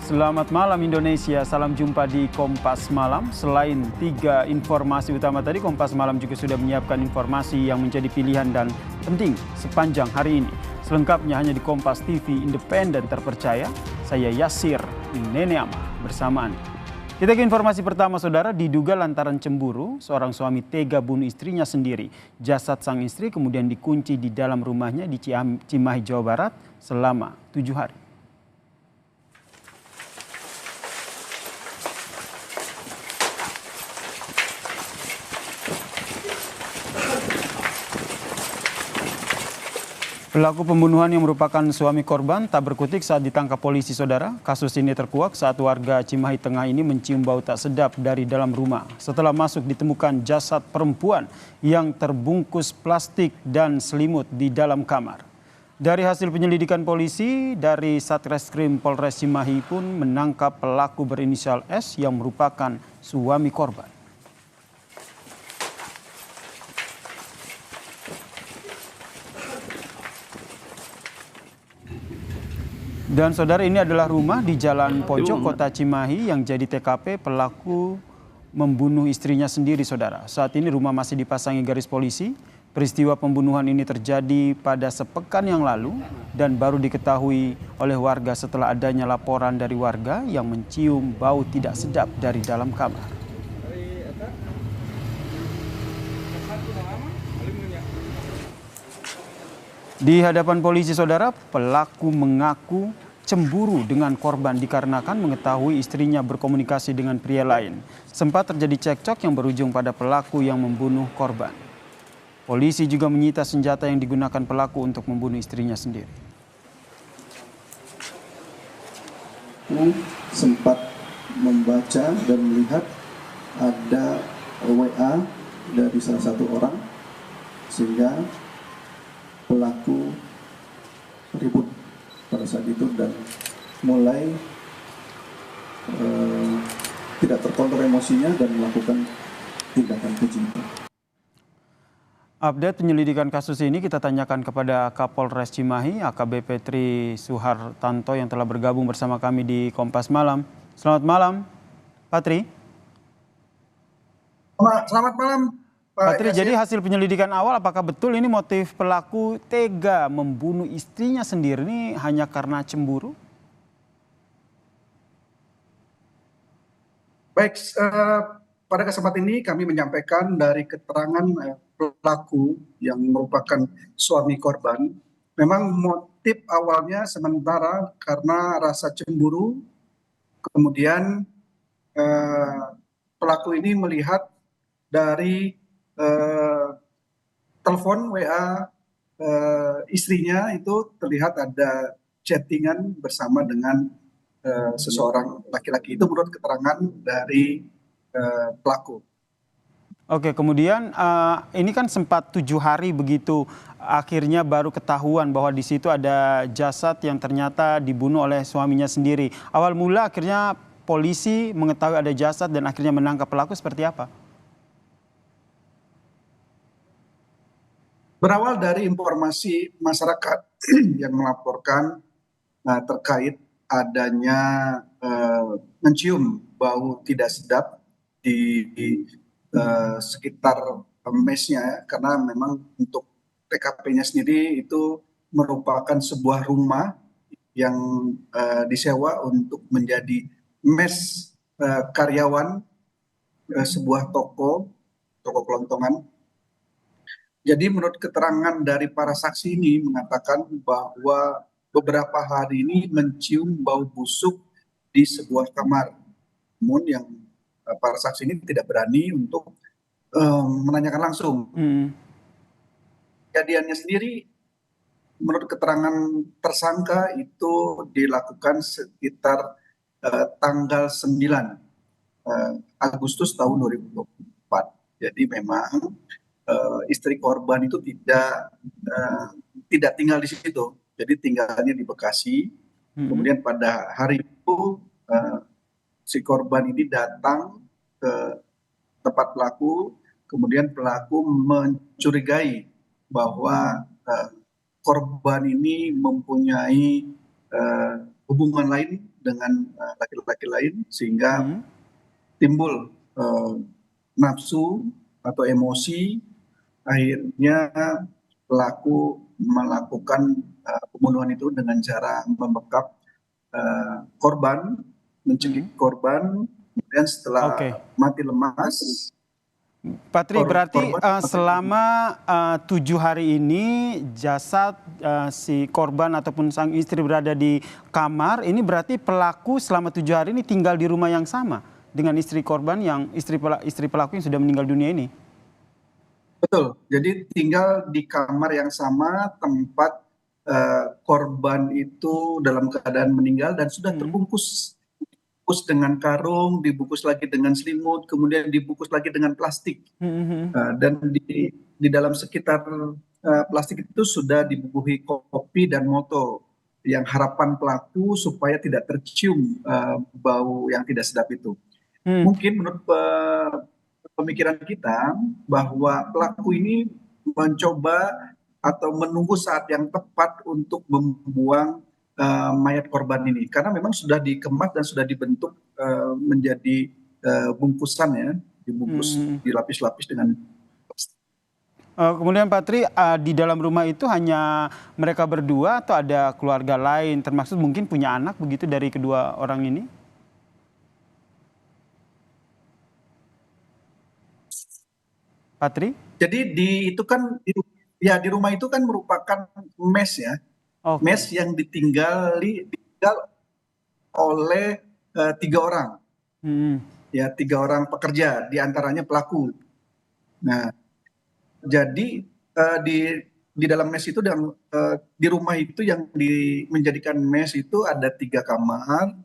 Selamat malam Indonesia, salam jumpa di Kompas Malam. Selain 3 informasi utama tadi, Kompas Malam juga sudah menyiapkan informasi yang menjadi pilihan dan penting sepanjang hari ini. Selengkapnya hanya di Kompas TV independen terpercaya. Saya Yasir Neneama bersama Anda. Kita ke informasi pertama, saudara. Diduga lantaran cemburu, seorang suami tega bunuh istrinya sendiri. Jasad sang istri kemudian dikunci di dalam rumahnya di Cimahi, Jawa Barat selama 7 hari. Pelaku pembunuhan yang merupakan suami korban tak berkutik saat ditangkap polisi, saudara. Kasus ini terkuak saat warga Cimahi Tengah ini mencium bau tak sedap dari dalam rumah. Setelah masuk ditemukan jasad perempuan yang terbungkus plastik dan selimut di dalam kamar. Dari hasil penyelidikan polisi, dari Satreskrim Polres Cimahi pun menangkap pelaku berinisial S yang merupakan suami korban. Dan saudara, ini adalah rumah di Jalan Pojok, Kota Cimahi yang jadi TKP pelaku membunuh istrinya sendiri, saudara. Saat ini rumah masih dipasangi garis polisi. Peristiwa pembunuhan ini terjadi pada sepekan yang lalu dan baru diketahui oleh warga setelah adanya laporan dari warga yang mencium bau tidak sedap dari dalam kamar. Di hadapan polisi, saudara, pelaku mengaku cemburu dengan korban dikarenakan mengetahui istrinya berkomunikasi dengan pria lain. Sempat terjadi cekcok yang berujung pada pelaku yang membunuh korban. Polisi juga menyita senjata yang digunakan pelaku untuk membunuh istrinya sendiri. Sempat membaca dan melihat ada WA dari salah satu orang sehingga pelaku ribut pada saat itu dan mulai tidak terkontrol emosinya dan melakukan tindakan keji. Update penyelidikan kasus ini kita tanyakan kepada Kapolres Cimahi, AKBP Tri Suhartanto yang telah bergabung bersama kami di Kompas Malam. Selamat malam, Pak Tri. Selamat malam, Pak Tri, jadi hasil penyelidikan awal apakah betul ini motif pelaku tega membunuh istrinya sendiri ini hanya karena cemburu? Baik, pada kesempatan ini kami menyampaikan dari keterangan pelaku yang merupakan suami korban. Memang motif awalnya sementara karena rasa cemburu, kemudian pelaku ini melihat dari telepon WA istrinya itu terlihat ada chattingan bersama dengan seseorang laki-laki. Itu menurut keterangan dari pelaku. Oke, kemudian ini kan sempat 7 hari begitu, akhirnya baru ketahuan bahwa di situ ada jasad yang ternyata dibunuh oleh suaminya sendiri. Awal mula akhirnya polisi mengetahui ada jasad dan akhirnya menangkap pelaku seperti apa? Berawal dari informasi masyarakat yang melaporkan terkait adanya mencium bau tidak sedap di sekitar mesnya, karena memang untuk TKP-nya sendiri itu merupakan sebuah rumah yang disewa untuk menjadi mes karyawan sebuah toko kelontongan. Jadi menurut keterangan dari para saksi ini mengatakan bahwa beberapa hari ini mencium bau busuk di sebuah kamar. Namun yang para saksi ini tidak berani untuk menanyakan langsung. Kejadiannya sendiri menurut keterangan tersangka itu dilakukan sekitar tanggal 9 Agustus tahun 2024. Jadi memang istri korban itu tidak tinggal di situ, jadi tinggalnya di Bekasi. Kemudian pada hari itu si korban ini datang ke tempat pelaku, kemudian pelaku mencurigai bahwa korban ini mempunyai hubungan lain dengan laki-laki lain sehingga timbul nafsu atau emosi, akhirnya pelaku melakukan pembunuhan itu dengan cara membekap korban, mencekik korban, kemudian setelah mati lemas. Patri, berarti selama 7 hari ini jasad si korban ataupun sang istri berada di kamar, ini berarti pelaku selama 7 hari ini tinggal di rumah yang sama dengan istri korban yang istri pelaku yang sudah meninggal dunia ini? Betul, jadi tinggal di kamar yang sama tempat korban itu dalam keadaan meninggal dan sudah terbungkus dengan karung, dibungkus lagi dengan selimut, kemudian dibungkus lagi dengan plastik. Dan di dalam sekitar plastik itu sudah dibubuhi kopi dan moto yang harapan pelaku supaya tidak tercium bau yang tidak sedap itu. Mungkin menurut pemikiran kita bahwa pelaku ini mencoba atau menunggu saat yang tepat untuk membuang mayat korban ini, karena memang sudah dikemas dan sudah dibentuk menjadi bungkusan ya, dibungkus dilapis-lapis dengan plastik. Kemudian Patri, di dalam rumah itu hanya mereka berdua atau ada keluarga lain, termasuk mungkin punya anak begitu dari kedua orang ini? Patri? Jadi di rumah itu kan merupakan mes ya. Mes yang ditinggal oleh 3 orang, ya 3 orang pekerja, diantaranya pelaku. Nah, jadi di dalam mes itu dan di rumah itu yang menjadikan mes itu ada 3 kamar.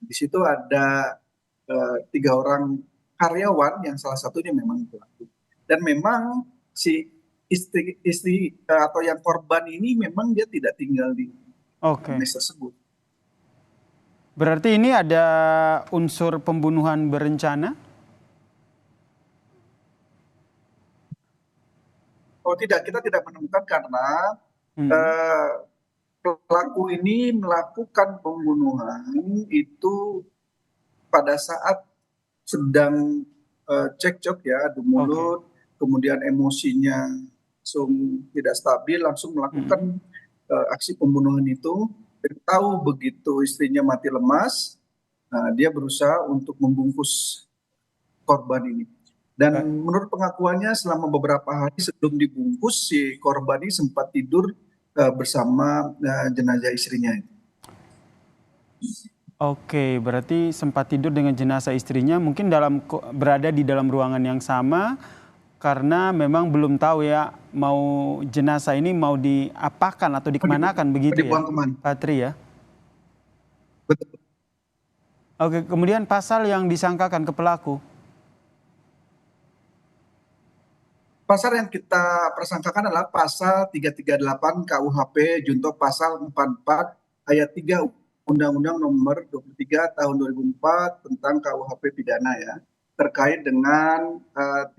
Di situ ada 3 orang karyawan yang salah satunya memang pelaku. Dan memang si istri atau yang korban ini memang dia tidak tinggal di mes tersebut. Berarti ini ada unsur pembunuhan berencana? Oh tidak, kita tidak menemukan karena pelaku ini melakukan pembunuhan itu pada saat sedang cekcok ya, adu mulut, kemudian emosinya langsung tidak stabil, langsung melakukan aksi pembunuhan itu. Tahu begitu istrinya mati lemas, dia berusaha untuk membungkus korban ini. Dan menurut pengakuannya selama beberapa hari sebelum dibungkus, si korban ini sempat tidur bersama jenazah istrinya. Oke, berarti sempat tidur dengan jenazah istrinya, mungkin berada di dalam ruangan yang sama, karena memang belum tahu ya mau jenazah ini mau diapakan atau dikemanakan begitu ya, Patri ya? Betul. Oke, kemudian pasal yang disangkakan ke pelaku? Pasal yang kita persangkakan adalah pasal 338 KUHP junto pasal 44 ayat 3 Undang-Undang Nomor 23 Tahun 2004 tentang KUHP pidana ya, terkait dengan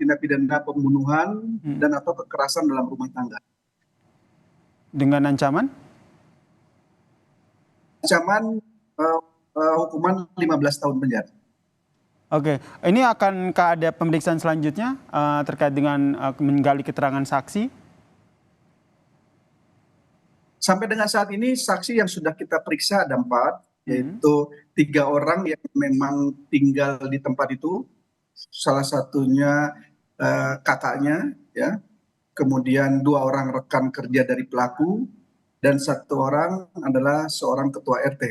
tindak pidana pembunuhan dan atau kekerasan dalam rumah tangga. Dengan ancaman? Ancaman hukuman 15 tahun penjara. Oke, ini akankah ada pemeriksaan selanjutnya terkait dengan menggali keterangan saksi? Sampai dengan saat ini saksi yang sudah kita periksa ada 4, yaitu 3 orang yang memang tinggal di tempat itu, salah satunya kakaknya, ya, kemudian 2 orang rekan kerja dari pelaku, dan 1 orang adalah seorang ketua RT.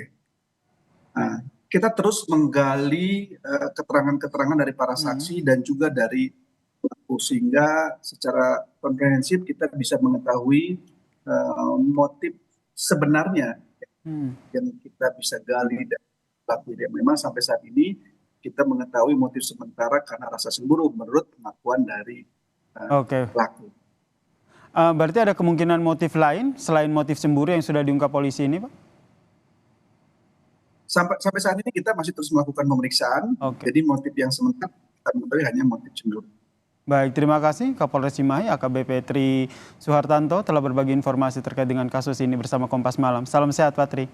Nah, kita terus menggali keterangan-keterangan dari para saksi dan juga dari pelaku, sehingga secara komprehensif kita bisa mengetahui motif sebenarnya yang kita bisa gali dari pelaku. Memang sampai saat ini kita mengetahui motif sementara karena rasa cemburu menurut pengakuan dari pelaku. Berarti ada kemungkinan motif lain selain motif cemburu yang sudah diungkap polisi ini, Pak? Sampai saat ini kita masih terus melakukan pemeriksaan. Jadi motif yang sementara kita mengetahui hanya motif cemburu. Baik, terima kasih Kapolres Cimahi AKBP Tri Suhartanto telah berbagi informasi terkait dengan kasus ini bersama Kompas Malam. Salam sehat, Pak Tri.